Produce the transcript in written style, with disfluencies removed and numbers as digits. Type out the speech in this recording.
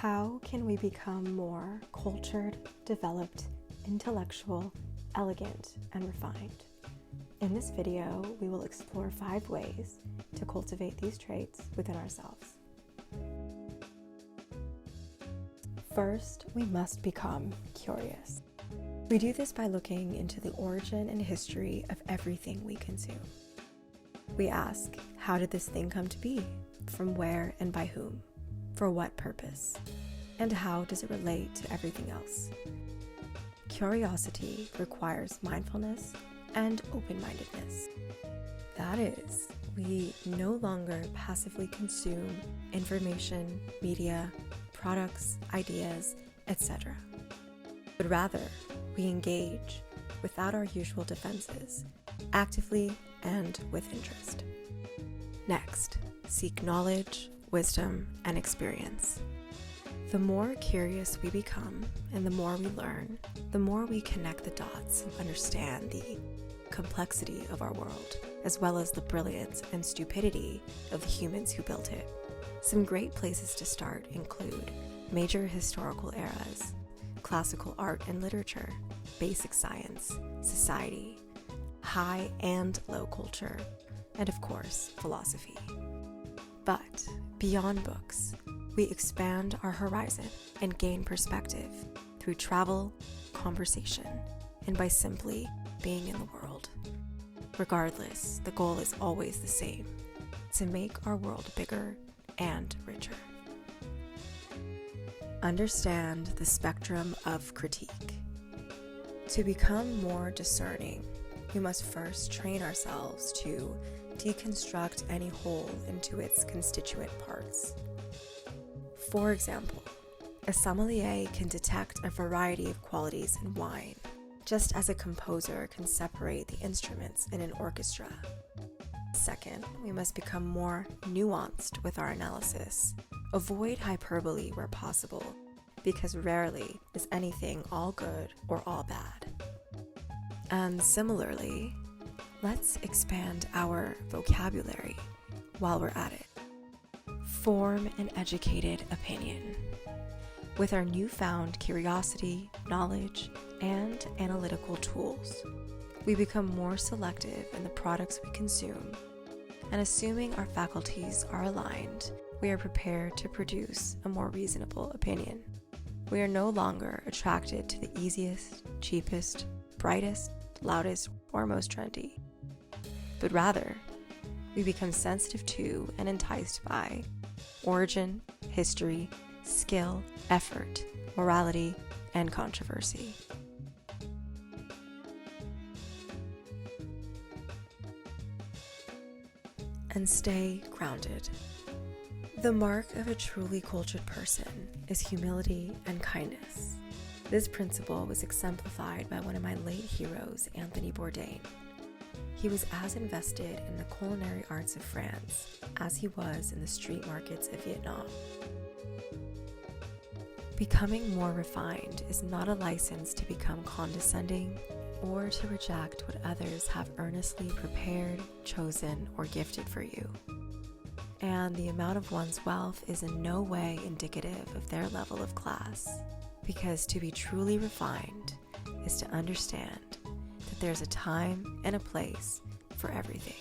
How can we become more cultured, developed, intellectual, elegant, and refined? In this video, we will explore 5 ways to cultivate these traits within ourselves. First, we must become curious. We do this by looking into the origin and history of everything we consume. We ask, how did this thing come to be? From where and by whom? For what purpose? And how does it relate to everything else? Curiosity requires mindfulness and open-mindedness. That is, we no longer passively consume information, media, products, ideas, etc. But rather, we engage without our usual defenses, actively and with interest. Next, seek knowledge, wisdom, and experience. The more curious we become and the more we learn, the more we connect the dots and understand the complexity of our world, as well as the brilliance and stupidity of the humans who built it. Some great places to start include major historical eras, classical art and literature, basic science, society, high and low culture, and of course, philosophy. But beyond books, we expand our horizon and gain perspective through travel, conversation, and by simply being in the world. Regardless, the goal is always the same: to make our world bigger and richer. Understand the spectrum of critique. To become more discerning, we must first train ourselves to deconstruct any whole into its constituent parts. For example, a sommelier can detect a variety of qualities in wine, just as a composer can separate the instruments in an orchestra. Second, we must become more nuanced with our analysis. Avoid hyperbole where possible, because rarely is anything all good or all bad. And similarly, let's expand our vocabulary while we're at it. Form an educated opinion. With our newfound curiosity, knowledge, and analytical tools, we become more selective in the products we consume, and assuming our faculties are aligned, we are prepared to produce a more reasonable opinion. We are no longer attracted to the easiest, cheapest, brightest, loudest, or most trendy, but rather, we become sensitive to and enticed by origin, history, skill, effort, morality, and controversy. And stay grounded. The mark of a truly cultured person is humility and kindness. This principle was exemplified by one of my late heroes, Anthony Bourdain. He was as invested in the culinary arts of France as he was in the street markets of Vietnam. Becoming more refined is not a license to become condescending or to reject what others have earnestly prepared, chosen, or gifted for you. And the amount of one's wealth is in no way indicative of their level of class, because to be truly refined is to understand that there's a time and a place for everything.